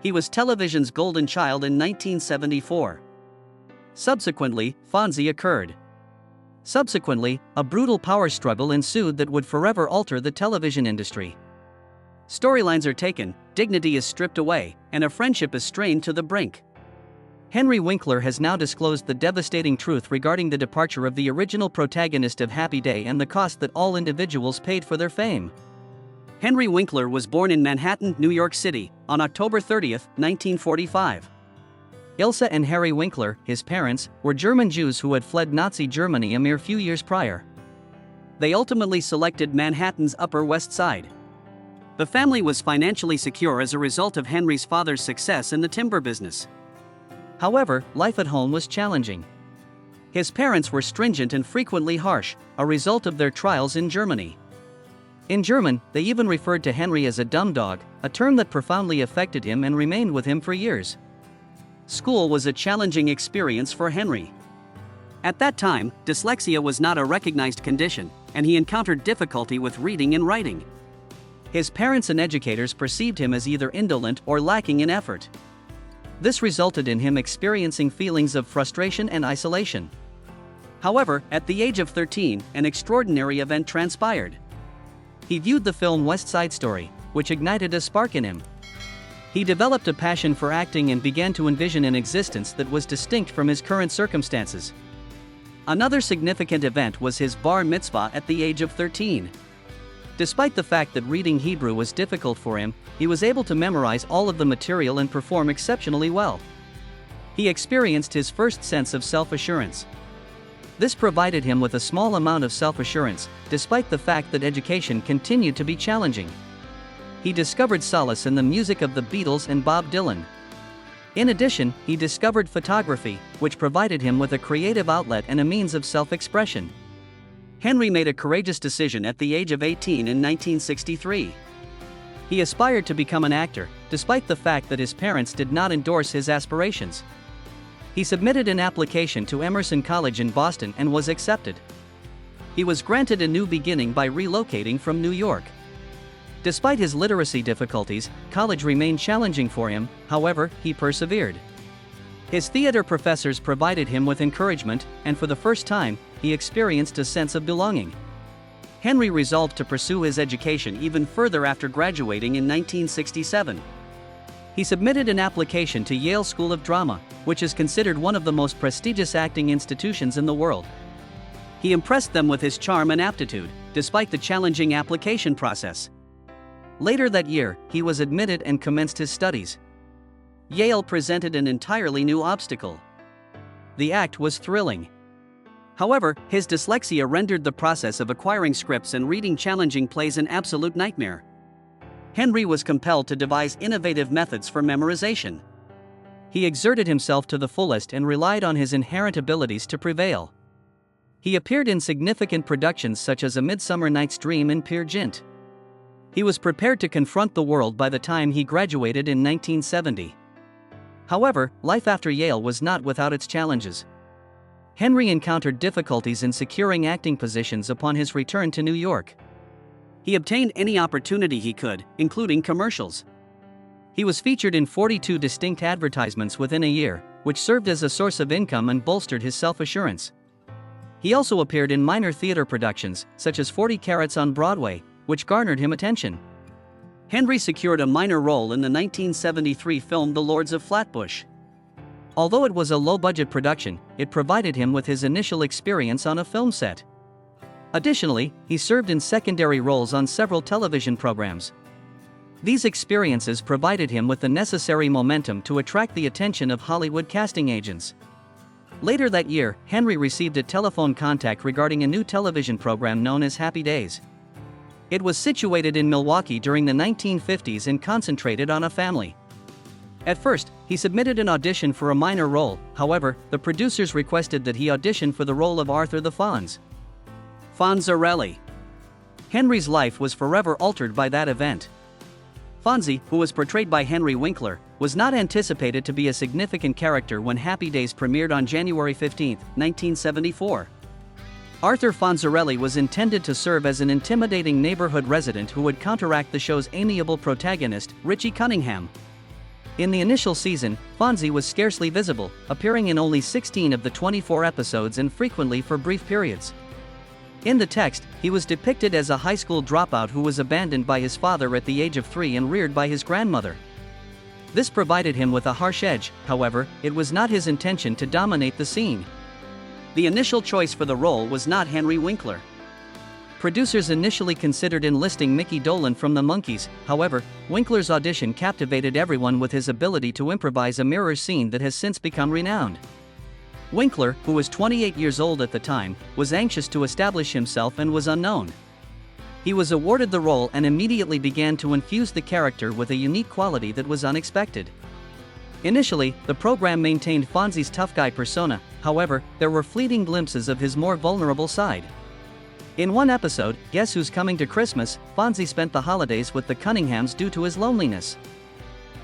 He was television's golden child in 1974. Subsequently, Fonzie occurred. Subsequently, a brutal power struggle ensued that would forever alter the television industry. Storylines are taken, dignity is stripped away, and a friendship is strained to the brink. Henry Winkler has now disclosed the devastating truth regarding the departure of the original protagonist of Happy Day and the cost that all individuals paid for their fame. Henry Winkler was born in Manhattan, New York City, on October 30, 1945. Ilse and Harry Winkler, his parents, were German Jews who had fled Nazi Germany a mere few years prior. They ultimately selected Manhattan's Upper West Side. The family was financially secure as a result of Henry's father's success in the timber business. However, life at home was challenging. His parents were stringent and frequently harsh, a result of their trials in Germany. In German, they even referred to Henry as a dumb dog, a term that profoundly affected him and remained with him for years. School was a challenging experience for Henry. At that time, dyslexia was not a recognized condition, and he encountered difficulty with reading and writing. His parents and educators perceived him as either indolent or lacking in effort. This resulted in him experiencing feelings of frustration and isolation. However, at the age of 13, an extraordinary event transpired. He viewed the film West Side Story, which ignited a spark in him. He developed a passion for acting and began to envision an existence that was distinct from his current circumstances. Another significant event was his bar mitzvah at the age of 13. Despite the fact that reading Hebrew was difficult for him, he was able to memorize all of the material and perform exceptionally well. He experienced his first sense of self-assurance. This provided him with a small amount of self-assurance, despite the fact that education continued to be challenging. He discovered solace in the music of the Beatles and Bob Dylan. In addition, he discovered photography, which provided him with a creative outlet and a means of self-expression. Henry made a courageous decision at the age of 18 in 1963. He aspired to become an actor, despite the fact that his parents did not endorse his aspirations. He submitted an application to Emerson College in Boston and was accepted. He was granted a new beginning by relocating from New York. Despite his literacy difficulties, college remained challenging for him, however, he persevered. His theater professors provided him with encouragement, and for the first time, he experienced a sense of belonging. Henry resolved to pursue his education even further after graduating in 1967. He submitted an application to Yale School of Drama, which is considered one of the most prestigious acting institutions in the world. He impressed them with his charm and aptitude, despite the challenging application process. Later that year, he was admitted and commenced his studies. Yale presented an entirely new obstacle. The act was thrilling. However, his dyslexia rendered the process of acquiring scripts and reading challenging plays an absolute nightmare. Henry was compelled to devise innovative methods for memorization. He exerted himself to the fullest and relied on his inherent abilities to prevail. He appeared in significant productions such as A Midsummer Night's Dream and Peer Gynt. He was prepared to confront the world by the time he graduated in 1970. However, life after Yale was not without its challenges. Henry encountered difficulties in securing acting positions upon his return to New York. He obtained any opportunity he could, including commercials. He was featured in 42 distinct advertisements within a year, which served as a source of income and bolstered his self-assurance. He also appeared in minor theater productions, such as 40 Carats on Broadway, which garnered him attention. Henry secured a minor role in the 1973 film The Lords of Flatbush. Although it was a low-budget production, it provided him with his initial experience on a film set. Additionally, he served in secondary roles on several television programs. These experiences provided him with the necessary momentum to attract the attention of Hollywood casting agents. Later that year, Henry received a telephone contact regarding a new television program known as Happy Days. It was situated in Milwaukee during the 1950s and concentrated on a family. At first, he submitted an audition for a minor role, however, the producers requested that he audition for the role of Arthur the Fonz. Fonzie. Henry's life was forever altered by that event. Fonzie, who was portrayed by Henry Winkler, was not anticipated to be a significant character when Happy Days premiered on January 15, 1974. Arthur Fonzie was intended to serve as an intimidating neighborhood resident who would counteract the show's amiable protagonist, Richie Cunningham. In the initial season, Fonzie was scarcely visible, appearing in only 16 of the 24 episodes and frequently for brief periods. In the text, he was depicted as a high school dropout who was abandoned by his father at the age of 3 and reared by his grandmother. This provided him with a harsh edge. However, it was not his intention to dominate the scene. The initial choice for the role was not Henry Winkler. Producers initially considered enlisting Mickey Dolenz from the Monkees. However, Winkler's audition captivated everyone with his ability to improvise a mirror scene that has since become renowned. Winkler, who was 28 years old at the time, was anxious to establish himself and was unknown. He was awarded the role and immediately began to infuse the character with a unique quality that was unexpected. Initially, the program maintained Fonzie's tough guy persona. However, there were fleeting glimpses of his more vulnerable side. In one episode, Guess Who's Coming to Christmas, Fonzie spent the holidays with the Cunninghams due to his loneliness.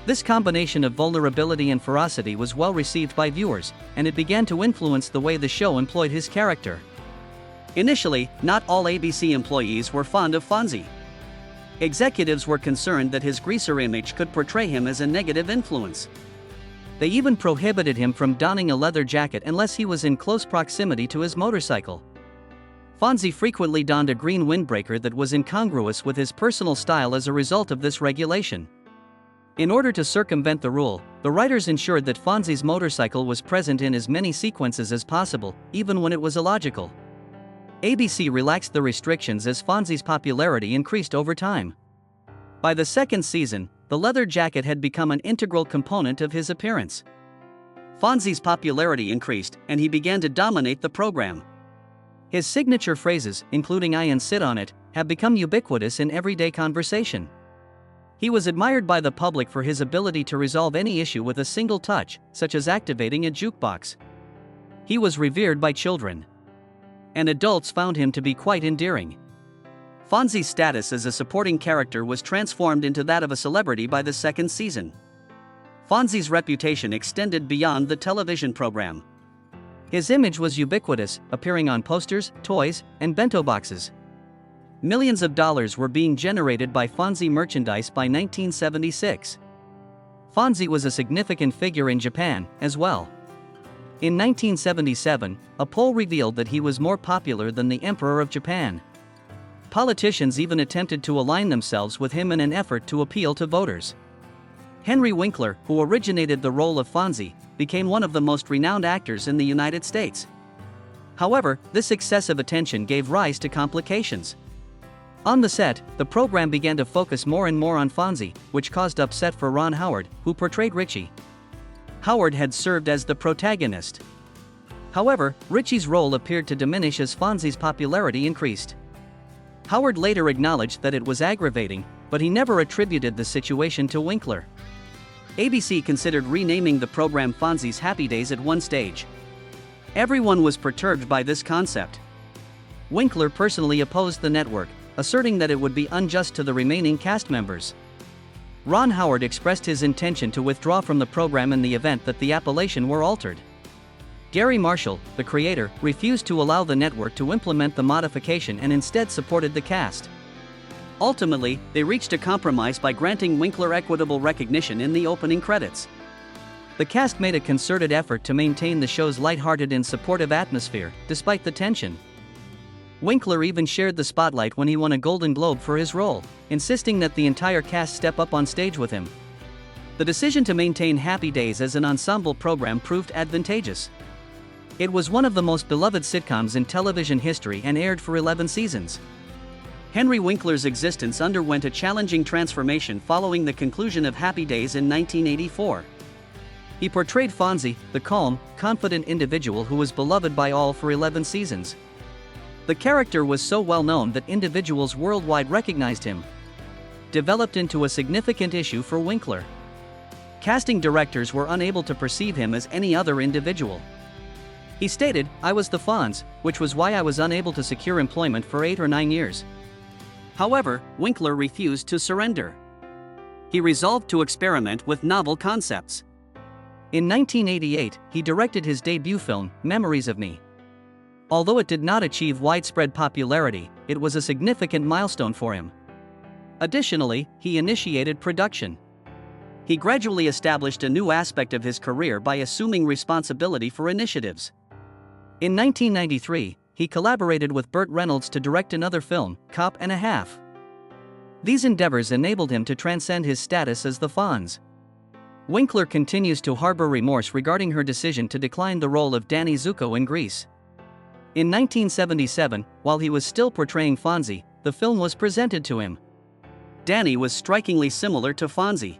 This combination of vulnerability and ferocity was well received by viewers, and it began to influence the way the show employed his character. Initially, not all ABC employees were fond of Fonzie. Executives were concerned that his greaser image could portray him as a negative influence. They even prohibited him from donning a leather jacket unless he was in close proximity to his motorcycle. Fonzie frequently donned a green windbreaker that was incongruous with his personal style as a result of this regulation. In order to circumvent the rule, the writers ensured that Fonzie's motorcycle was present in as many sequences as possible, even when it was illogical. ABC relaxed the restrictions as Fonzie's popularity increased over time. By the second season, the leather jacket had become an integral component of his appearance. Fonzie's popularity increased, and he began to dominate the program. His signature phrases, including "I and sit on it," have become ubiquitous in everyday conversation. He was admired by the public for his ability to resolve any issue with a single touch, such as activating a jukebox. He was revered by children, and adults found him to be quite endearing. Fonzie's status as a supporting character was transformed into that of a celebrity by the second season. Fonzie's reputation extended beyond the television program. His image was ubiquitous, appearing on posters, toys, and bento boxes. Millions of dollars were being generated by Fonzie merchandise by 1976. Fonzie was a significant figure in Japan, as well. In 1977, a poll revealed that he was more popular than the Emperor of Japan. Politicians even attempted to align themselves with him in an effort to appeal to voters. Henry Winkler, who originated the role of Fonzie, became one of the most renowned actors in the United States. However, this excessive attention gave rise to complications. On the set, the program began to focus more and more on Fonzie, which caused upset for Ron Howard, who portrayed Richie. Howard had served as the protagonist. However, Richie's role appeared to diminish as Fonzie's popularity increased. Howard later acknowledged that it was aggravating, but he never attributed the situation to Winkler. ABC considered renaming the program Fonzie's Happy Days at one stage. Everyone was perturbed by this concept. Winkler personally opposed the network, asserting that it would be unjust to the remaining cast members. Ron Howard expressed his intention to withdraw from the program in the event that the appellation were altered. Gary Marshall, the creator, refused to allow the network to implement the modification and instead supported the cast. Ultimately, they reached a compromise by granting Winkler equitable recognition in the opening credits. The cast made a concerted effort to maintain the show's lighthearted and supportive atmosphere, despite the tension. Winkler even shared the spotlight when he won a Golden Globe for his role, insisting that the entire cast step up on stage with him. The decision to maintain Happy Days as an ensemble program proved advantageous. It was one of the most beloved sitcoms in television history and aired for 11 seasons. Henry Winkler's existence underwent a challenging transformation following the conclusion of Happy Days in 1984. He portrayed Fonzie, the calm, confident individual who was beloved by all for 11 seasons. The character was so well known that individuals worldwide recognized him. Developed into a significant issue for Winkler. Casting directors were unable to perceive him as any other individual. He stated, "I was the Fonz, which was why I was unable to secure employment for 8 or 9 years. However, Winkler refused to surrender. He resolved to experiment with novel concepts. In 1988, he directed his debut film, Memories of Me. Although it did not achieve widespread popularity, it was a significant milestone for him. Additionally, he initiated production. He gradually established a new aspect of his career by assuming responsibility for initiatives. In 1993, he collaborated with Burt Reynolds to direct another film, Cop and a Half. These endeavors enabled him to transcend his status as the Fonz. Winkler continues to harbor remorse regarding her decision to decline the role of Danny Zuko in Grease. In 1977, while he was still portraying Fonzie, the film was presented to him. Danny was strikingly similar to Fonzie.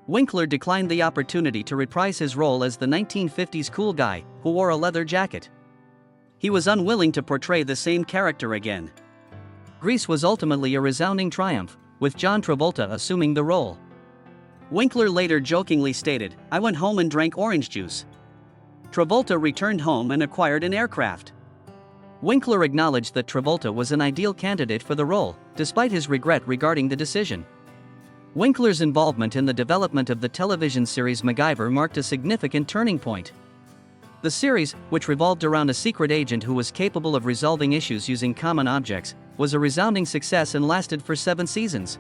Winkler declined the opportunity to reprise his role as the 1950s cool guy who wore a leather jacket. He was unwilling to portray the same character again. Grease was ultimately a resounding triumph, with John Travolta assuming the role. Winkler later jokingly stated, "I went home and drank orange juice." Travolta returned home and acquired an aircraft. Winkler acknowledged that Travolta was an ideal candidate for the role, despite his regret regarding the decision. Winkler's involvement in the development of the television series MacGyver marked a significant turning point. The series, which revolved around a secret agent who was capable of resolving issues using common objects, was a resounding success and lasted for 7 seasons.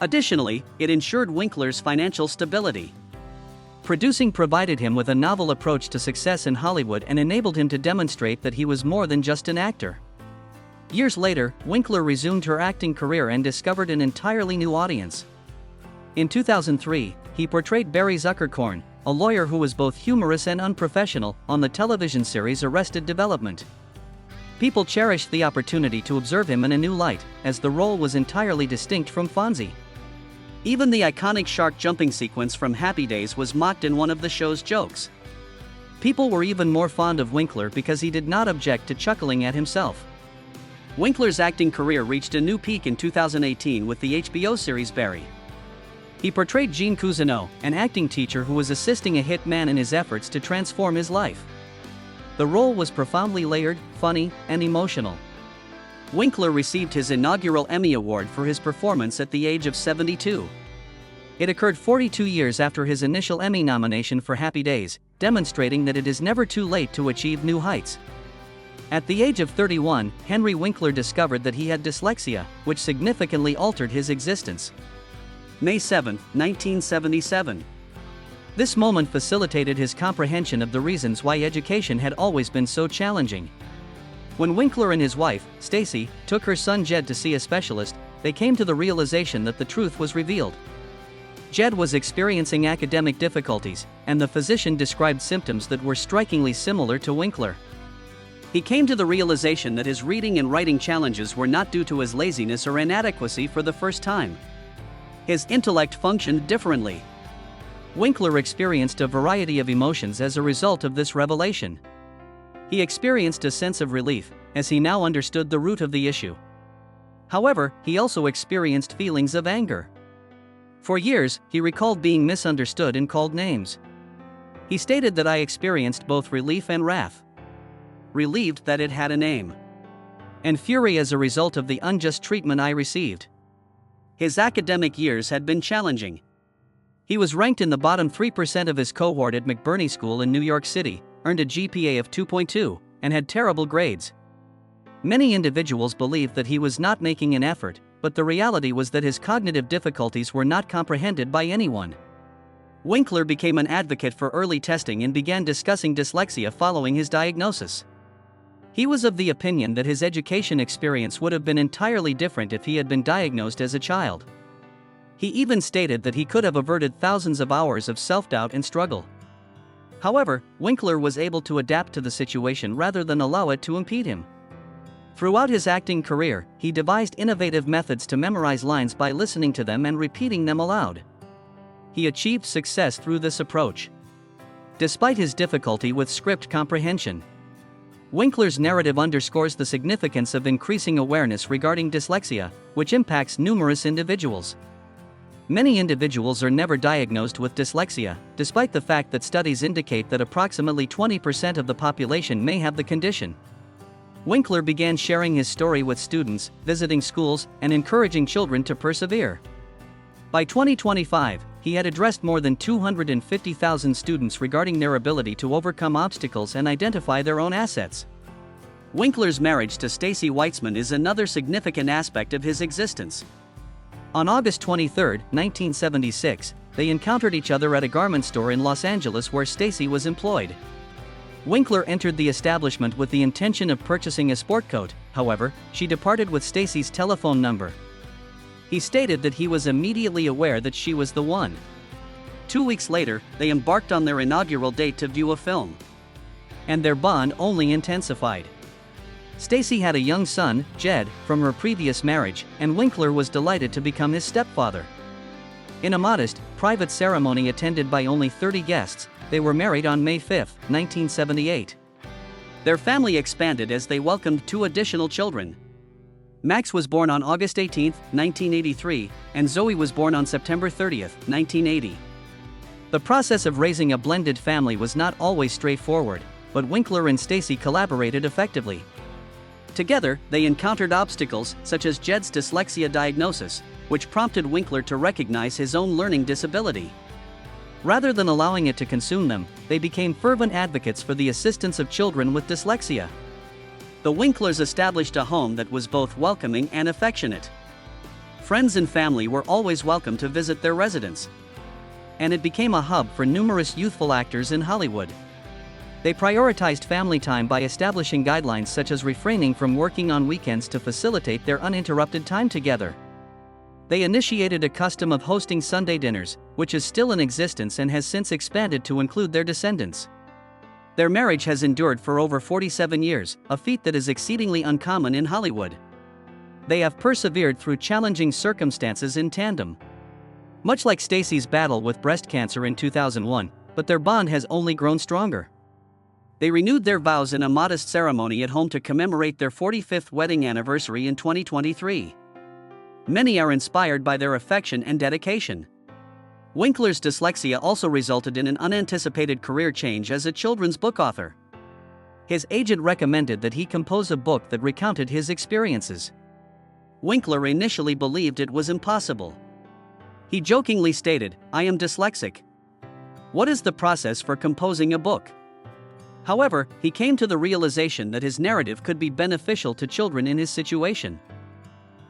Additionally, it ensured Winkler's financial stability. Producing provided him with a novel approach to success in Hollywood and enabled him to demonstrate that he was more than just an actor. Years later, Winkler resumed her acting career and discovered an entirely new audience. In 2003, he portrayed Barry Zuckerkorn, a lawyer who was both humorous and unprofessional, on the television series Arrested Development. People cherished the opportunity to observe him in a new light, as the role was entirely distinct from Fonzie. Even the iconic shark jumping sequence from Happy Days was mocked in one of the show's jokes. People were even more fond of Winkler because he did not object to chuckling at himself. Winkler's acting career reached a new peak in 2018 with the HBO series Barry. He portrayed Gene Cousineau, an acting teacher who was assisting a hit man in his efforts to transform his life. The role was profoundly layered, funny, and emotional. Winkler received his inaugural Emmy Award for his performance at the age of 72. It occurred 42 years after his initial Emmy nomination for Happy Days, demonstrating that it is never too late to achieve new heights. At the age of 31, Henry Winkler discovered that he had dyslexia, which significantly altered his existence. May 7, 1977. This moment facilitated his comprehension of the reasons why education had always been so challenging. When Winkler and his wife, Stacy, took her son Jed to see a specialist, they came to the realization that the truth was revealed. Jed was experiencing academic difficulties, and the physician described symptoms that were strikingly similar to Winkler. He came to the realization that his reading and writing challenges were not due to his laziness or inadequacy for the first time. His intellect functioned differently. Winkler experienced a variety of emotions as a result of this revelation. He experienced a sense of relief, as he now understood the root of the issue. However, he also experienced feelings of anger. For years, he recalled being misunderstood and called names. He stated that I experienced both relief and wrath. Relieved that it had a name. And fury as a result of the unjust treatment I received. His academic years had been challenging. He was ranked in the bottom 3% of his cohort at McBurney School in New York City, earned a GPA of 2.2, and had terrible grades. Many individuals believed that he was not making an effort, but the reality was that his cognitive difficulties were not comprehended by anyone. Winkler became an advocate for early testing and began discussing dyslexia following his diagnosis. He was of the opinion that his education experience would have been entirely different if he had been diagnosed as a child. He even stated that he could have averted thousands of hours of self-doubt and struggle. However, Winkler was able to adapt to the situation rather than allow it to impede him. Throughout his acting career, he devised innovative methods to memorize lines by listening to them and repeating them aloud. He achieved success through this approach. Despite his difficulty with script comprehension, Winkler's narrative underscores the significance of increasing awareness regarding dyslexia, which impacts numerous individuals. Many individuals are never diagnosed with dyslexia, despite the fact that studies indicate that approximately 20% of the population may have the condition. Winkler began sharing his story with students, visiting schools, and encouraging children to persevere. By 2025, he had addressed more than 250,000 students regarding their ability to overcome obstacles and identify their own assets. Winkler's marriage to Stacy Weitzman is another significant aspect of his existence. On August 23, 1976, they encountered each other at a garment store in Los Angeles where Stacy was employed. Winkler entered the establishment with the intention of purchasing a sport coat. However, she departed with Stacy's telephone number. He stated that he was immediately aware that she was the one. 2 weeks later, they embarked on their inaugural date to view a film. And their bond only intensified. Stacy had a young son, Jed, from her previous marriage, and Winkler was delighted to become his stepfather. In a modest, private ceremony attended by only 30 guests, they were married on May 5, 1978. Their family expanded as they welcomed 2 additional children. Max was born on August 18, 1983, and Zoe was born on September 30, 1980. The process of raising a blended family was not always straightforward, but Winkler and Stacy collaborated effectively. Together, they encountered obstacles such as Jed's dyslexia diagnosis, which prompted Winkler to recognize his own learning disability. Rather than allowing it to consume them, they became fervent advocates for the assistance of children with dyslexia. The Winklers established a home that was both welcoming and affectionate. Friends and family were always welcome to visit their residence. And it became a hub for numerous youthful actors in Hollywood. They prioritized family time by establishing guidelines such as refraining from working on weekends to facilitate their uninterrupted time together. They initiated a custom of hosting Sunday dinners, which is still in existence and has since expanded to include their descendants. Their marriage has endured for over 47 years, a feat that is exceedingly uncommon in Hollywood. They have persevered through challenging circumstances in tandem. Much like Stacy's battle with breast cancer in 2001, but their bond has only grown stronger. They renewed their vows in a modest ceremony at home to commemorate their 45th wedding anniversary in 2023. Many are inspired by their affection and dedication. Winkler's dyslexia also resulted in an unanticipated career change as a children's book author. His agent recommended that he compose a book that recounted his experiences. Winkler initially believed it was impossible. He jokingly stated, "I am dyslexic. What is the process for composing a book?" However, he came to the realization that his narrative could be beneficial to children in his situation.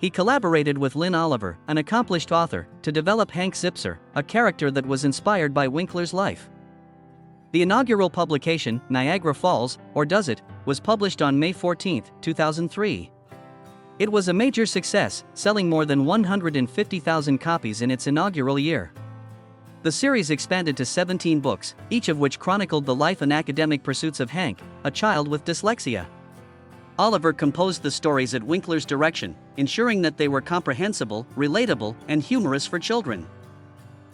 He collaborated with Lynn Oliver, an accomplished author, to develop Hank Zipser, a character that was inspired by Winkler's life. The inaugural publication, Niagara Falls, or Does It?, was published on May 14, 2003. It was a major success, selling more than 150,000 copies in its inaugural year. The series expanded to 17 books, each of which chronicled the life and academic pursuits of Hank, a child with dyslexia. Oliver composed the stories at Winkler's direction, ensuring that they were comprehensible, relatable, and humorous for children.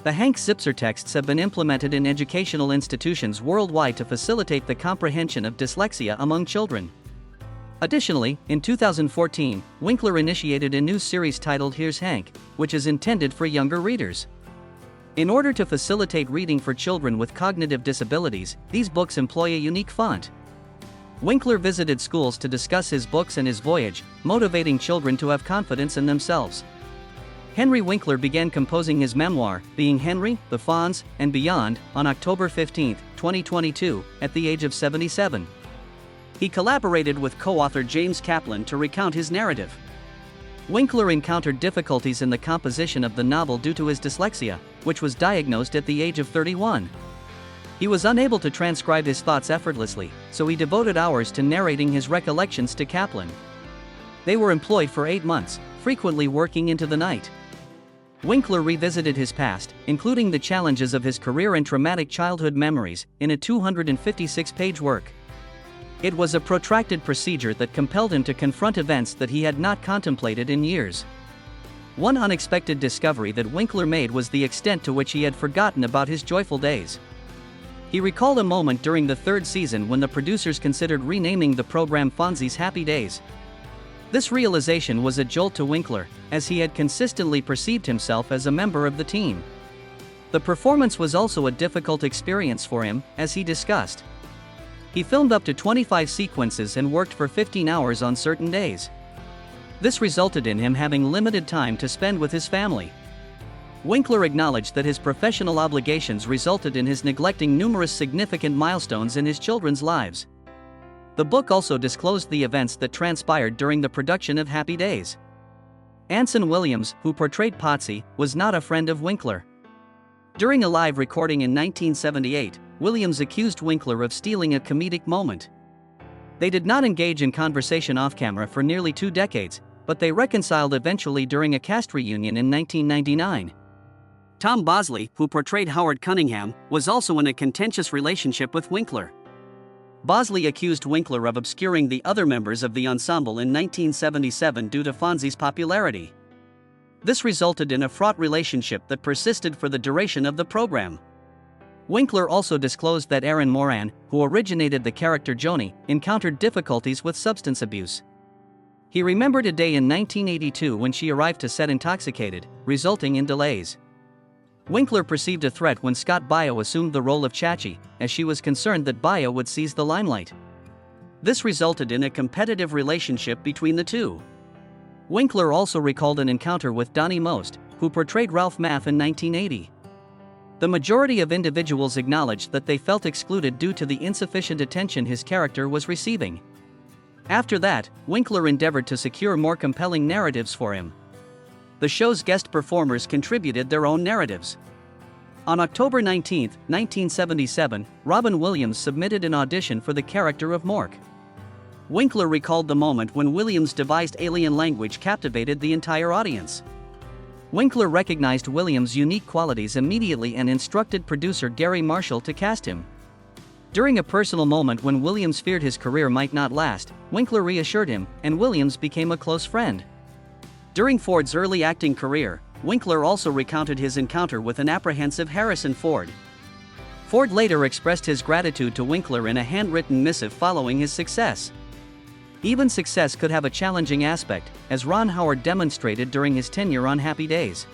The Hank Zipser texts have been implemented in educational institutions worldwide to facilitate the comprehension of dyslexia among children. Additionally, in 2014, Winkler initiated a new series titled Here's Hank, which is intended for younger readers. In order to facilitate reading for children with cognitive disabilities, these books employ a unique font. Winkler visited schools to discuss his books and his voyage, motivating children to have confidence in themselves. Henry Winkler began composing his memoir, Being Henry, The Fonz, and Beyond, on October 15, 2022, at the age of 77. He collaborated with co-author James Kaplan to recount his narrative. Winkler encountered difficulties in the composition of the novel due to his dyslexia, which was diagnosed at the age of 31. He was unable to transcribe his thoughts effortlessly, so he devoted hours to narrating his recollections to Kaplan. They were employed for 8 months, frequently working into the night. Winkler revisited his past, including the challenges of his career and traumatic childhood memories, in a 256-page work. It was a protracted procedure that compelled him to confront events that he had not contemplated in years. One unexpected discovery that Winkler made was the extent to which he had forgotten about his joyful days. He recalled a moment during the 3rd season when the producers considered renaming the program Fonzie's Happy Days. This realization was a jolt to Winkler, as he had consistently perceived himself as a member of the team. The performance was also a difficult experience for him, as he discussed. He filmed up to 25 sequences and worked for 15 hours on certain days. This resulted in him having limited time to spend with his family. Winkler acknowledged that his professional obligations resulted in his neglecting numerous significant milestones in his children's lives. The book also disclosed the events that transpired during the production of Happy Days. Anson Williams, who portrayed Potsy, was not a friend of Winkler. During a live recording in 1978, Williams accused Winkler of stealing a comedic moment. They did not engage in conversation off-camera for nearly 2 decades, but they reconciled eventually during a cast reunion in 1999. Tom Bosley, who portrayed Howard Cunningham, was also in a contentious relationship with Winkler. Bosley accused Winkler of obscuring the other members of the ensemble in 1977 due to Fonzie's popularity. This resulted in a fraught relationship that persisted for the duration of the program. Winkler also disclosed that Erin Moran, who originated the character Joni, encountered difficulties with substance abuse. He remembered a day in 1982 when she arrived to set intoxicated, resulting in delays. Winkler perceived a threat when Scott Baio assumed the role of Chachi, as she was concerned that Baio would seize the limelight. This resulted in a competitive relationship between the two. Winkler also recalled an encounter with Donnie Most, who portrayed Ralph Maff in 1980. The majority of individuals acknowledged that they felt excluded due to the insufficient attention his character was receiving. After that, Winkler endeavored to secure more compelling narratives for him. The show's guest performers contributed their own narratives. On October 19, 1977, Robin Williams submitted an audition for the character of Mork. Winkler recalled the moment when Williams' devised alien language captivated the entire audience. Winkler recognized Williams' unique qualities immediately and instructed producer Gary Marshall to cast him. During a personal moment when Williams feared his career might not last, Winkler reassured him, and Williams became a close friend. During Ford's early acting career, Winkler also recounted his encounter with an apprehensive Harrison Ford. Ford later expressed his gratitude to Winkler in a handwritten missive following his success. Even success could have a challenging aspect, as Ron Howard demonstrated during his tenure on Happy Days.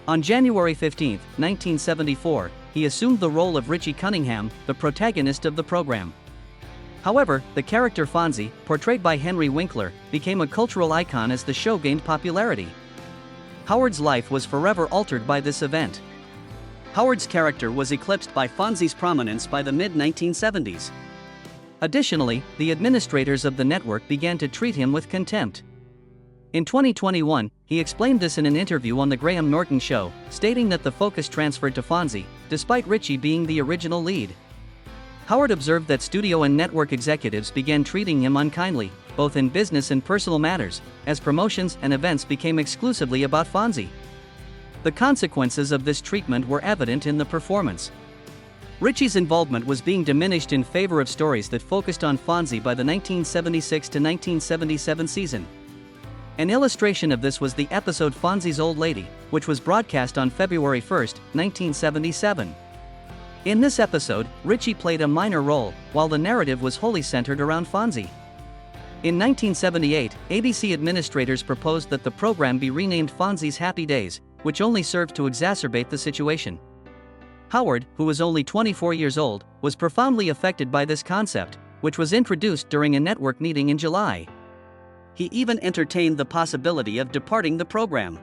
On January 15, 1974, he assumed the role of Richie Cunningham, the protagonist of the program. However, the character Fonzie, portrayed by Henry Winkler, became a cultural icon as the show gained popularity. Howard's life was forever altered by this event. Howard's character was eclipsed by Fonzie's prominence by the mid-1970s. Additionally, the administrators of the network began to treat him with contempt. In 2021, he explained this in an interview on The Graham Norton Show, stating that the focus transferred to Fonzie, despite Richie being the original lead. Howard observed that studio and network executives began treating him unkindly, both in business and personal matters, as promotions and events became exclusively about Fonzie. The consequences of this treatment were evident in the performance. Richie's involvement was being diminished in favor of stories that focused on Fonzie by the 1976 to 1977 season. An illustration of this was the episode Fonzie's Old Lady, which was broadcast on February 1, 1977. In this episode, Richie played a minor role, while the narrative was wholly centered around Fonzie. In 1978, ABC administrators proposed that the program be renamed Fonzie's Happy Days, which only served to exacerbate the situation. Howard, who was only 24 years old, was profoundly affected by this concept, which was introduced during a network meeting in July. He even entertained the possibility of departing the program.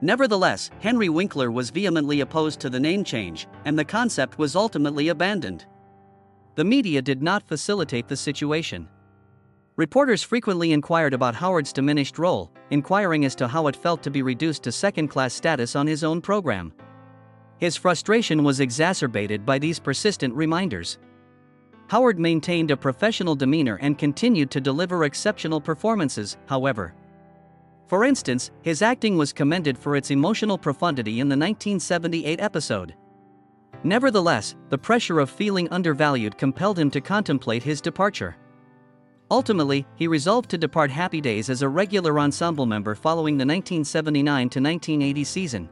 Nevertheless, Henry Winkler was vehemently opposed to the name change, and the concept was ultimately abandoned. The media did not facilitate the situation. Reporters frequently inquired about Howard's diminished role, inquiring as to how it felt to be reduced to second-class status on his own program. His frustration was exacerbated by these persistent reminders. Howard maintained a professional demeanor and continued to deliver exceptional performances, however. For instance, his acting was commended for its emotional profundity in the 1978 episode. Nevertheless, the pressure of feeling undervalued compelled him to contemplate his departure. Ultimately, he resolved to depart Happy Days as a regular ensemble member following the 1979 to 1980 season.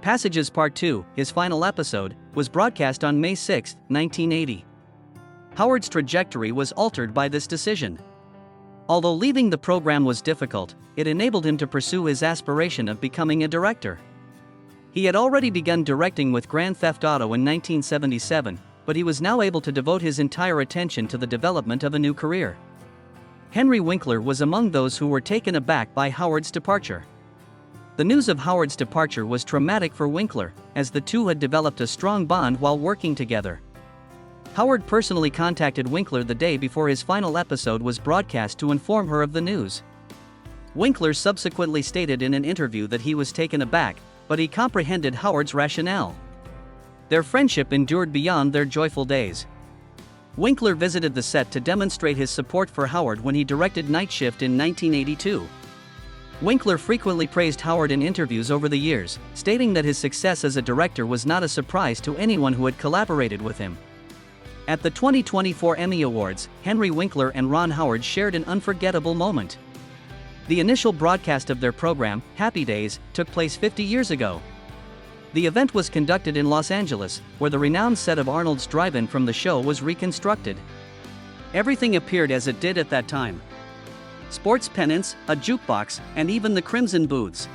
Passages Part 2, his final episode, was broadcast on May 6, 1980. Howard's trajectory was altered by this decision. Although leaving the program was difficult, it enabled him to pursue his aspiration of becoming a director. He had already begun directing with Grand Theft Auto in 1977, but he was now able to devote his entire attention to the development of a new career. Henry Winkler was among those who were taken aback by Howard's departure. The news of Howard's departure was traumatic for Winkler, as the two had developed a strong bond while working together. Howard personally contacted Winkler the day before his final episode was broadcast to inform her of the news. Winkler subsequently stated in an interview that he was taken aback, but he comprehended Howard's rationale. Their friendship endured beyond their joyful days. Winkler visited the set to demonstrate his support for Howard when he directed Night Shift in 1982. Winkler frequently praised Howard in interviews over the years, stating that his success as a director was not a surprise to anyone who had collaborated with him. At the 2024 Emmy Awards, Henry Winkler and Ron Howard shared an unforgettable moment. The initial broadcast of their program, Happy Days, took place 50 years ago. The event was conducted in Los Angeles, where the renowned set of Arnold's Drive-In from the show was reconstructed. Everything appeared as it did at that time. Sports pennants, a jukebox, and even the crimson booths.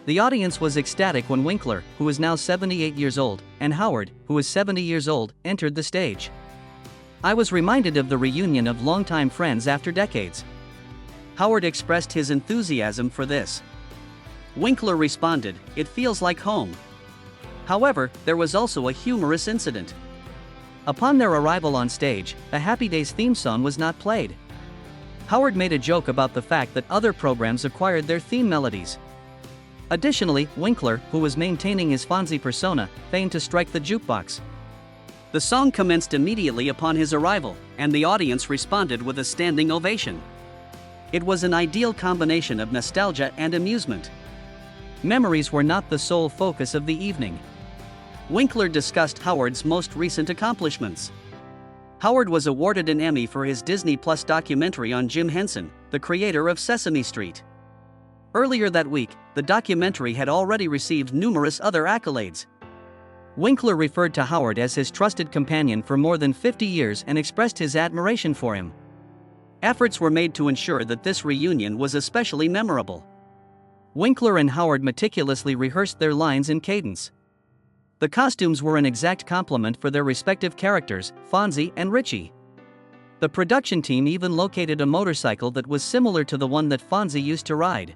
The audience was ecstatic when Winkler, who is now 78 years old, and Howard, who is 70 years old, entered the stage. I was reminded of the reunion of longtime friends after decades. Howard expressed his enthusiasm for this. Winkler responded, "It feels like home." However, there was also a humorous incident. Upon their arrival on stage, the Happy Days theme song was not played. Howard made a joke about the fact that other programs acquired their theme melodies. Additionally, Winkler, who was maintaining his Fonzie persona, feigned to strike the jukebox. The song commenced immediately upon his arrival, and the audience responded with a standing ovation. It was an ideal combination of nostalgia and amusement. Memories were not the sole focus of the evening. Winkler discussed Howard's most recent accomplishments. Howard was awarded an Emmy for his Disney Plus documentary on Jim Henson, the creator of Sesame Street. Earlier that week, the documentary had already received numerous other accolades. Winkler referred to Howard as his trusted companion for more than 50 years and expressed his admiration for him. Efforts were made to ensure that this reunion was especially memorable. Winkler and Howard meticulously rehearsed their lines in cadence. The costumes were an exact complement for their respective characters, Fonzie and Richie. The production team even located a motorcycle that was similar to the one that Fonzie used to ride.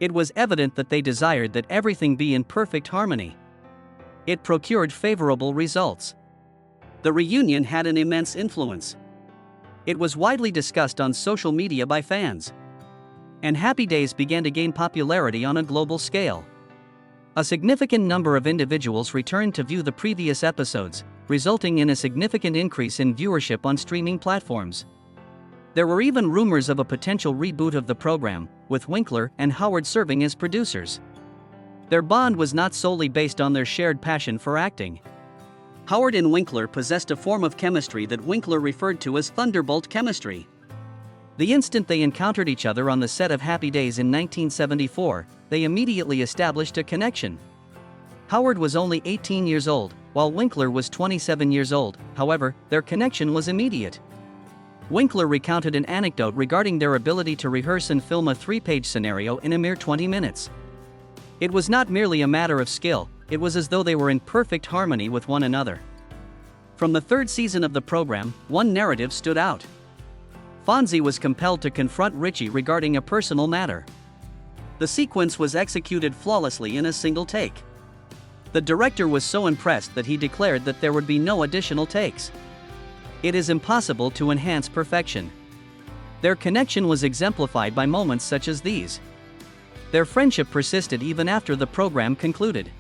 It was evident that they desired that everything be in perfect harmony. It procured favorable results. The reunion had an immense influence. It was widely discussed on social media by fans. And Happy Days began to gain popularity on a global scale. A significant number of individuals returned to view the previous episodes, resulting in a significant increase in viewership on streaming platforms. There were even rumors of a potential reboot of the program, with Winkler and Howard serving as producers. Their bond was not solely based on their shared passion for acting. Howard and Winkler possessed a form of chemistry that Winkler referred to as Thunderbolt chemistry. The instant they encountered each other on the set of Happy Days in 1974, they immediately established a connection. Howard was only 18 years old, while Winkler was 27 years old, however, their connection was immediate. Winkler recounted an anecdote regarding their ability to rehearse and film a 3-page scenario in a mere 20 minutes. It was not merely a matter of skill, it was as though they were in perfect harmony with one another. From the third season of the program, one narrative stood out. Fonzie was compelled to confront Richie regarding a personal matter. The sequence was executed flawlessly in a single take. The director was so impressed that he declared that there would be no additional takes. It is impossible to enhance perfection. Their connection was exemplified by moments such as these. Their friendship persisted even after the program concluded.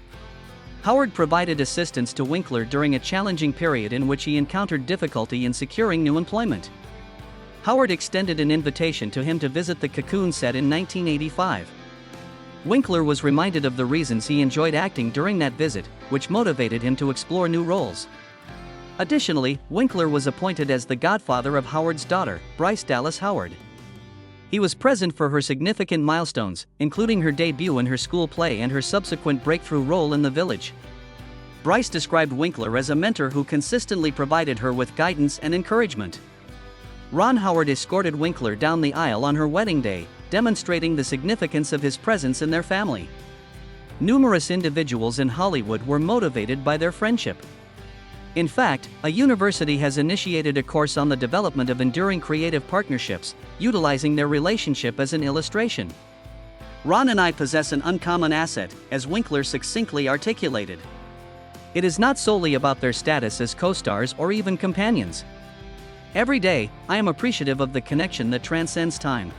Howard provided assistance to Winkler during a challenging period in which he encountered difficulty in securing new employment. Howard extended an invitation to him to visit the Cocoon set in 1985. Winkler was reminded of the reasons he enjoyed acting during that visit, which motivated him to explore new roles. Additionally, Winkler was appointed as the godfather of Howard's daughter, Bryce Dallas Howard. He was present for her significant milestones, including her debut in her school play and her subsequent breakthrough role in The Village. Bryce described Winkler as a mentor who consistently provided her with guidance and encouragement. Ron Howard escorted Winkler down the aisle on her wedding day, demonstrating the significance of his presence in their family. Numerous individuals in Hollywood were motivated by their friendship. In fact, a university has initiated a course on the development of enduring creative partnerships, utilizing their relationship as an illustration. Ron and I possess an uncommon asset, as Winkler succinctly articulated. It is not solely about their status as co-stars or even companions. Every day, I am appreciative of the connection that transcends time.